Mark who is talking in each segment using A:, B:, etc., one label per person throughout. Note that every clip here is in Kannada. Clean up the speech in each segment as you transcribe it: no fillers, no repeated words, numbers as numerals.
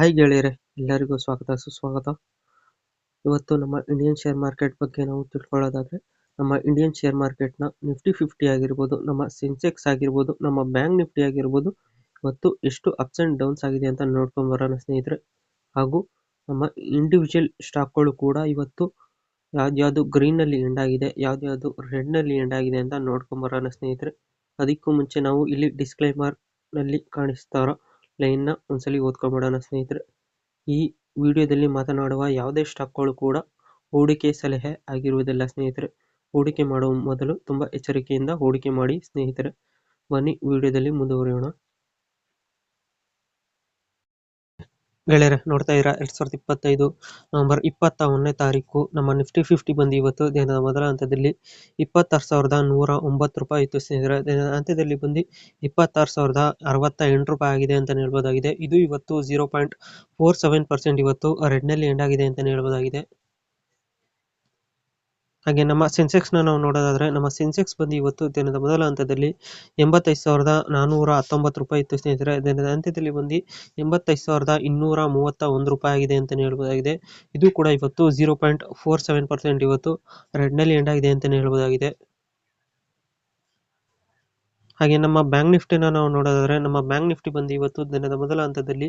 A: ಹಾಯ್ ಗೆಳೆಯರೆ, ಎಲ್ಲರಿಗೂ ಸ್ವಾಗತ ಸುಸ್ವಾಗತ. ಇವತ್ತು ನಮ್ಮ ಇಂಡಿಯನ್ ಶೇರ್ ಮಾರ್ಕೆಟ್ ಬಗ್ಗೆ ನಾವು ತಿಳ್ಕೊಳ್ಳೋದಾದ್ರೆ, ನಮ್ಮ ಇಂಡಿಯನ್ ಶೇರ್ ಮಾರ್ಕೆಟ್ನ ನಿಫ್ಟಿ 50 ಆಗಿರ್ಬೋದು, ನಮ್ಮ ಸೆನ್ಸೆಕ್ಸ್ ಆಗಿರ್ಬೋದು, ನಮ್ಮ ಬ್ಯಾಂಕ್ ನಿಫ್ಟಿ ಆಗಿರ್ಬೋದು, ಇವತ್ತು ಎಷ್ಟು ಅಪ್ಸ್ ಅಂಡ್ ಡೌನ್ಸ್ ಆಗಿದೆ ಅಂತ ನೋಡ್ಕೊಂಡು ಬರೋಣ ಸ್ನೇಹಿತರೆ. ಹಾಗೂ ನಮ್ಮ ಇಂಡಿವಿಜುವಲ್ ಸ್ಟಾಕ್ಗಳು ಕೂಡ ಇವತ್ತು ಯಾವ್ದ್ಯಾವ್ದು ಗ್ರೀನಲ್ಲಿ ಎಂಡ್ ಆಗಿದೆ, ಯಾವ್ದ್ಯಾವ್ದು ರೆಡ್ನಲ್ಲಿ ಎಂಡ್ ಆಗಿದೆ ಅಂತ ನೋಡ್ಕೊಂಡು ಬರೋಣ ಸ್ನೇಹಿತರೆ. ಅದಕ್ಕೂ ಮುಂಚೆ ನಾವು ಇಲ್ಲಿ ಡಿಸ್ಕ್ಲೈಮರ್ ನಲ್ಲಿ ಕಾಣಿಸ್ತಾರೋ ಲೈನ್ ನ ಒಂದ್ಸಲಿ ಓದ್ಕೊಂಡ್ಬಿಡೋಣ ಸ್ನೇಹಿತರೆ. ಈ ವಿಡಿಯೋದಲ್ಲಿ ಮಾತನಾಡುವ ಯಾವುದೇ ಸ್ಟಾಕ್ಗಳು ಕೂಡ ಹೂಡಿಕೆ ಸಲಹೆ ಆಗಿರುವುದಿಲ್ಲ ಸ್ನೇಹಿತರೆ. ಹೂಡಿಕೆ ಮಾಡುವ ಮೊದಲು ತುಂಬಾ ಎಚ್ಚರಿಕೆಯಿಂದ ಹೂಡಿಕೆ ಮಾಡಿ ಸ್ನೇಹಿತರೆ. ಬನ್ನಿ ವಿಡಿಯೋದಲ್ಲಿ ಮುಂದುವರಿಯೋಣ. ಗೆಳೆಯರೆ, ನೋಡ್ತಾ ಇರ 2025 ನವೆಂಬರ್ 21ನೇ ತಾರೀಕು ನಮ್ಮ ನಿಫ್ಟಿ 50 ಬಂದು ಇವತ್ತು ದಿನದ ಮೊದಲ ಹಂತದಲ್ಲಿ 26,109 ರೂಪಾಯಿ ಇತ್ತು ಸ್ನೇಹಿತರೆ. ದಿನದ ಅಂತ್ಯದಲ್ಲಿ ಬಂದು 26,068 ರೂಪಾಯಿ ಆಗಿದೆ ಅಂತ ಹೇಳ್ಬೋದಾಗಿದೆ. ಇದು ಇವತ್ತು 0.47% ಇವತ್ತು ರೆಡ್ ನಲ್ಲಿ ಎಂಡ್ ಆಗಿದೆ ಅಂತ ಹೇಳ್ಬೋದಾಗಿದೆ. ಹಾಗೆ ನಮ್ಮ ಸೆನ್ಸೆಕ್ಸ್ ನಾವು ನೋಡೋದಾದ್ರೆ, ನಮ್ಮ ಸೆನ್ಸೆಕ್ಸ್ ಬಂದು ಇವತ್ತು ದಿನದ ಮೊದಲ ಹಂತದಲ್ಲಿ 85,419 ರೂಪಾಯಿ ಇತ್ತು ಸ್ನೇಹಿತರೆ. ದಿನದ ಅಂತ್ಯದಲ್ಲಿ ಬಂದು 85,231 ರೂಪಾಯಿ ಆಗಿದೆ ಅಂತ ಹೇಳ್ಬೋದಾಗಿದೆ. ಇದು ಕೂಡ ಇವತ್ತು 0.47% ಇವತ್ತು ರೆಡ್ ನಲ್ಲಿ ಎಂಡ್ ಆಗಿದೆ ಅಂತ ಹೇಳ್ಬೋದಾಗಿದೆ. ಹಾಗೆ ನಮ್ಮ ಬ್ಯಾಂಕ್ ನಿಫ್ಟಿನ ನಾವು ನೋಡೋದಾದ್ರೆ, ನಮ್ಮ ಬ್ಯಾಂಕ್ ನಿಫ್ಟಿ ಬಂದು ಇವತ್ತು ದಿನದ ಮೊದಲ ಹಂತದಲ್ಲಿ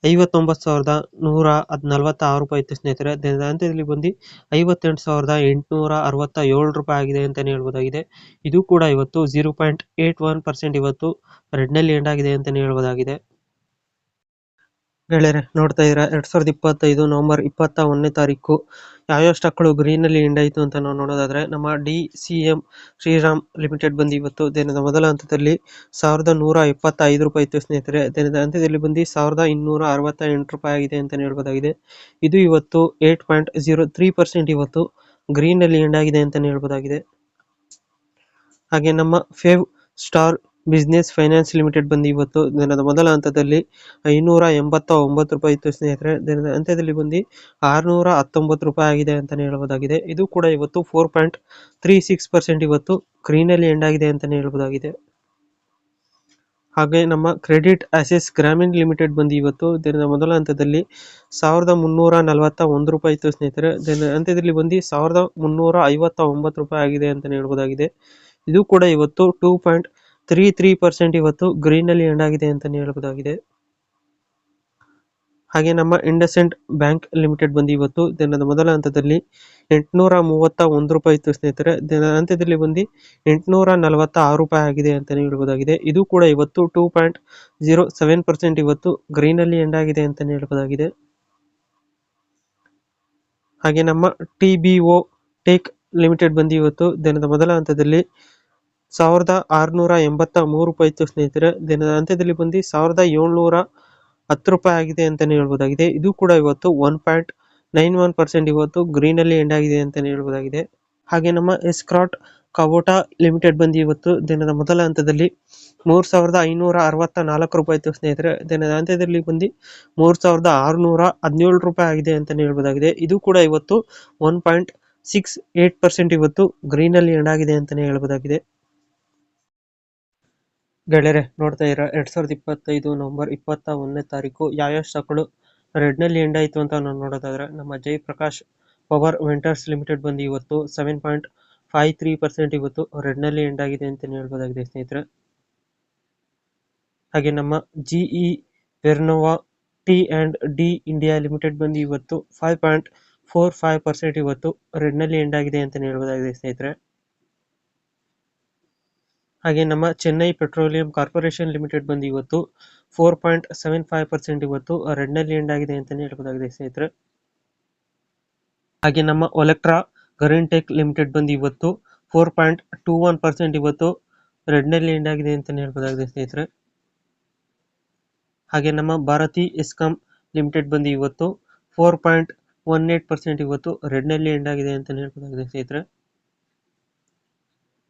A: 59,146 ರೂಪಾಯಿ ಇತ್ತು ಸ್ನೇಹಿತರೆ. ದಿನದ ಅಂತ್ಯದಲ್ಲಿ ಬಂದು 58,867 ರೂಪಾಯಿ ಆಗಿದೆ ಅಂತ ಹೇಳ್ಬೋದಾಗಿದೆ. ಇದು ಕೂಡ ಇವತ್ತು 0.81% ಇವತ್ತು ರೆಡ್ ನಲ್ಲಿ ಎಂಡ್ ಆಗಿದೆ ಅಂತ ಹೇಳ್ಬೋದಾಗಿದೆ. ಗೆಳೆಯರೆ, ನೋಡ್ತಾ ಇದ್ದೀರಾ 2025 ನವೆಂಬರ್ 21ನೇ ತಾರೀಕು ಯಾವ್ಯಾವ ಸ್ಟಾಕ್ಗಳು ಗ್ರೀನ್ ಅಲ್ಲಿ ಎಂಡ್ ಆಯಿತು ಅಂತ ನಾವು ನೋಡೋದಾದ್ರೆ, ನಮ್ಮ DCM ಶ್ರೀರಾಮ್ ಲಿಮಿಟೆಡ್ ಬಂದು ಇವತ್ತು ದಿನದ ಮೊದಲ ಹಂತದಲ್ಲಿ 1,175 ರೂಪಾಯಿ ಇತ್ತು ಸ್ನೇಹಿತರೆ. ದಿನದ ಅಂತ್ಯದಲ್ಲಿ ಬಂದು 1,268 ರೂಪಾಯಿ ಆಗಿದೆ ಅಂತ ಹೇಳ್ಬೋದಾಗಿದೆ. ಇದು ಇವತ್ತು 8.03% ಇವತ್ತು ಗ್ರೀನ್ ಅಲ್ಲಿ ಎಂಡ್ ಆಗಿದೆ ಅಂತ ಹೇಳ್ಬೋದಾಗಿದೆ. ಹಾಗೆ ನಮ್ಮ ಫೇವ್ ಸ್ಟಾರ್ ಬಿಸ್ನೆಸ್ ಫೈನಾನ್ಸ್ ಲಿಮಿಟೆಡ್ ಬಂದು ಇವತ್ತು ದಿನದ ಮೊದಲ ಹಂತದಲ್ಲಿ 589 ರೂಪಾಯಿ ಇತ್ತು ಸ್ನೇಹಿತರೆ. ದಿನದ ಅಂತ್ಯದಲ್ಲಿ ಬಂದು 619 ರೂಪಾಯಿ ಆಗಿದೆ ಅಂತ ಹೇಳ್ಬೋದಾಗಿದೆ. ಇದು ಕೂಡ ಇವತ್ತು 4.36% ಇವತ್ತು ಗ್ರೀನ್ ಅಲ್ಲಿ ಎಂಡ್ ಆಗಿದೆ ಅಂತ ಹೇಳ್ಬೋದಾಗಿದೆ. ಹಾಗೆ ನಮ್ಮ ಕ್ರೆಡಿಟ್ ಆಸೆಸ್ ಗ್ರಾಮೀಣ್ ಲಿಮಿಟೆಡ್ ಬಂದು ಇವತ್ತು ದಿನದ ಮೊದಲ ಹಂತದಲ್ಲಿ 1,341 ರೂಪಾಯಿ ಇತ್ತು ಸ್ನೇಹಿತರೆ. ದಿನದ ಅಂತ್ಯದಲ್ಲಿ ಬಂದು 1,359 ರೂಪಾಯಿ ಆಗಿದೆ ಅಂತ ಹೇಳ್ಬೋದಾಗಿದೆ. ಇದು ಕೂಡ ಇವತ್ತು 2.33% ಇವತ್ತು ಗ್ರೀನ್ ಅಲ್ಲಿ ಎಂಡ್ ಆಗಿದೆ ಅಂತ ಹೇಳ್ಬೋದಾಗಿದೆ. ಹಾಗೆ ನಮ್ಮ ಇಂಡಸ್ಇಂಡ್ ಬ್ಯಾಂಕ್ ಲಿಮಿಟೆಡ್ ಬಂದು ಇವತ್ತು ದಿನದ ಮೊದಲ ಹಂತದಲ್ಲಿ 831 ರೂಪಾಯಿ ಇತ್ತು ಸ್ನೇಹಿತರೆ. ದಿನದ ಅಂತ್ಯದಲ್ಲಿ ಬಂದು 846 ರೂಪಾಯಿ ಆಗಿದೆ ಅಂತ ಹೇಳ್ಬೋದಾಗಿದೆ. ಇದು ಕೂಡ ಇವತ್ತು 2.07% ಇವತ್ತು ಗ್ರೀನ್ ಅಲ್ಲಿ ಎಂಡ್ ಆಗಿದೆ ಅಂತ ಹೇಳ್ಬೋದಾಗಿದೆ. ಹಾಗೆ ನಮ್ಮ TBO ಟೆಕ್ ಲಿಮಿಟೆಡ್ ಬಂದು ಇವತ್ತು ದಿನದ ಮೊದಲ ಹಂತದಲ್ಲಿ 1,683 ರೂಪಾಯಿ ಇತ್ತು ಸ್ನೇಹಿತರೆ. ದಿನದ ಅಂತ್ಯದಲ್ಲಿ ಬಂದು 1,710 ರೂಪಾಯಿ ಆಗಿದೆ ಅಂತಾನೆ ಹೇಳ್ಬೋದಾಗಿದೆ. ಇದು ಕೂಡ ಇವತ್ತು 1.91% ಇವತ್ತು ಗ್ರೀನ್ ಅಲ್ಲಿ ಎಂಡ್ ಆಗಿದೆ ಅಂತಾನೆ ಹೇಳ್ಬೋದಾಗಿದೆ. ಹಾಗೆ ನಮ್ಮ ಎಸ್ಕ್ರಾಟ್ ಕವೋಟಾ ಲಿಮಿಟೆಡ್ ಬಂದು ಇವತ್ತು ದಿನದ ಮೊದಲ ಹಂತದಲ್ಲಿ 3,564 ರೂಪಾಯಿ ಇತ್ತು ಸ್ನೇಹಿತರೆ. ದಿನದ ಅಂತ್ಯದಲ್ಲಿ ಬಂದು 3,617 ರೂಪಾಯಿ ಆಗಿದೆ ಅಂತಾನೆ ಹೇಳ್ಬೋದಾಗಿದೆ. ಇದು ಕೂಡ ಇವತ್ತು 1.68% ಇವತ್ತು ಗ್ರೀನ್ ಅಲ್ಲಿ ಎಂಡ್ ಆಗಿದೆ ಅಂತಾನೆ ಹೇಳ್ಬೋದಾಗಿದೆ. ಗೆಳೆಯರೆ, ನೋಡ್ತಾ ಇರ 2025 ನವೆಂಬರ್ 21ನೇ ತಾರೀಕು ಯಾವ್ಯಾವ ಸ್ಟಾಕ್ಗಳು ರೆಡ್ ನಲ್ಲಿ ಎಂಡ್ ಆಯ್ತು ಅಂತ ನಾವು ನೋಡೋದಾದ್ರೆ, ನಮ್ಮ ಜಯಪ್ರಕಾಶ್ ಪವರ್ ವೆಂಟರ್ಸ್ ಲಿಮಿಟೆಡ್ ಬಂದು ಇವತ್ತು 7.53% ಇವತ್ತು ರೆಡ್ ನಲ್ಲಿ ಎಂಡ್ ಆಗಿದೆ ಅಂತ ಹೇಳ್ಬೋದಾಗಿದೆ ಸ್ನೇಹಿತರೆ. ಹಾಗೆ ನಮ್ಮ GE ವೆರ್ನೋವಾ T&D ಇಂಡಿಯಾ ಲಿಮಿಟೆಡ್ ಬಂದು ಇವತ್ತು 5.45% ಇವತ್ತು ರೆಡ್ ನಲ್ಲಿ ಎಂಡ್ ಆಗಿದೆ ಅಂತ ಹೇಳ್ಬೋದಾಗಿದೆ ಸ್ನೇಹಿತರೆ. ಹಾಗೆ ನಮ್ಮ ಚೆನ್ನೈ ಪೆಟ್ರೋಲಿಯಂ ಕಾರ್ಪೊರೇಷನ್ ಲಿಮಿಟೆಡ್ ಬಂದು ಇವತ್ತು 4.75% ಇವತ್ತು ರೆಡ್ ನಲ್ಲಿ ಎಂಡ್ ಆಗಿದೆ ಅಂತಾನೆ ಹೇಳ್ಬೋದಾಗಿದೆ ಸ್ನೇಹಿತರೆ. ಹಾಗೆ ನಮ್ಮ ಒಲೆಕ್ಟ್ರಾ ಗರೀನ್ ಟೆಕ್ ಲಿಮಿಟೆಡ್ ಬಂದು ಇವತ್ತು 4.21% ಇವತ್ತು ರೆಡ್ ನಲ್ಲಿ ಎಂಡ್ ಆಗಿದೆ ಅಂತಾನೆ ಹೇಳ್ಬೋದಾಗಿದೆ ಸ್ನೇಹಿತರೆ. ಹಾಗೆ ನಮ್ಮ ಭಾರತಿ ಎಸ್ಕಾಂ ಲಿಮಿಟೆಡ್ ಬಂದು ಇವತ್ತು 4.18% ಇವತ್ತು ರೆಡ್ ನಲ್ಲಿ ಎಂಡ್ ಆಗಿದೆ ಅಂತಾನೆ ಹೇಳ್ಬೋದಾಗಿದೆ ಸ್ನೇಹಿತರೆ.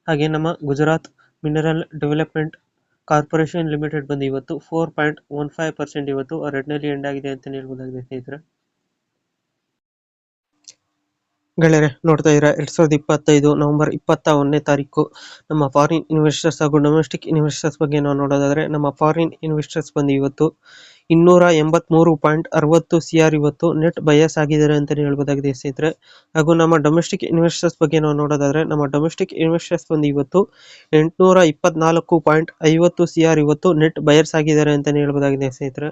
A: ಹಾಗೆ ನಮ್ಮ Gujarat mineral development corporation limited ಬಂದು ಇವತ್ತು 4.15% ಇವತ್ತು ರೆಡ್ ನಲ್ಲಿ ಎಂಡ್ ಆಗಿದೆ ಅಂತ ಹೇಳ್ಬೋದಾಗಿದೆ ಸ್ನೇಹಿತರೆ. ಗೆಳೆಯರೆ, ನೋಡ್ತಾ ಇರ 2025 ನವೆಂಬರ್ 21ನೇ ತಾರೀಕು ನಮ್ಮ ಫಾರಿನ್ ಇನ್ವೆಸ್ಟರ್ಸ್ ಹಾಗೂ ಡೊಮೆಸ್ಟಿಕ್ ಇನ್ವೆಸ್ಟರ್ಸ್ ಬಗ್ಗೆ ನಾವು ನೋಡೋದಾದ್ರೆ, ನಮ್ಮ ಫಾರಿನ್ ಇನ್ವೆಸ್ಟರ್ಸ್ ಬಂದು ಇವತ್ತು 283.60 CR ಇವತ್ತು ನೆಟ್ ಬಯಸ್ ಆಗಿದ್ದಾರೆ ಅಂತಲೇ ಹೇಳ್ಬೋದಾಗಿದೆ ಸ್ನೇಹಿತರೆ. ಹಾಗೂ ನಮ್ಮ ಡೊಮೆಸ್ಟಿಕ್ ಇನ್ವೆಸ್ಟರ್ಸ್ ಬಗ್ಗೆ ನಾವು ನೋಡೋದಾದ್ರೆ ನಮ್ಮ ಡೊಮೆಸ್ಟಿಕ್ ಇನ್ವೆಸ್ಟರ್ಸ್ ಬಂದು ಇವತ್ತು 824.50 CR ಇವತ್ತು ನೆಟ್ ಬಯರ್ಸ್ ಆಗಿದ್ದಾರೆ ಅಂತಲೇ ಹೇಳ್ಬೋದಾಗಿದೆ ಸ್ನೇಹಿತರೆ.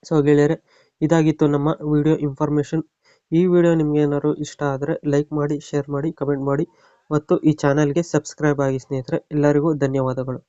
A: ಸೊ ಗೆಳೆಯರೆ, ಇದಾಗಿತ್ತು ನಮ್ಮ ವಿಡಿಯೋ ಇನ್ಫಾರ್ಮೇಶನ್. ಈ ವಿಡಿಯೋ ನಿಮ್ಗೆ ಏನಾದ್ರು ಇಷ್ಟ ಆದರೆ ಲೈಕ್ ಮಾಡಿ, ಶೇರ್ ಮಾಡಿ, ಕಮೆಂಟ್ ಮಾಡಿ ಮತ್ತು ಈ ಚಾನಲ್ಗೆ ಸಬ್ಸ್ಕ್ರೈಬ್ ಆಗಿ ಸ್ನೇಹಿತರೆ. ಎಲ್ಲರಿಗೂ ಧನ್ಯವಾದಗಳು.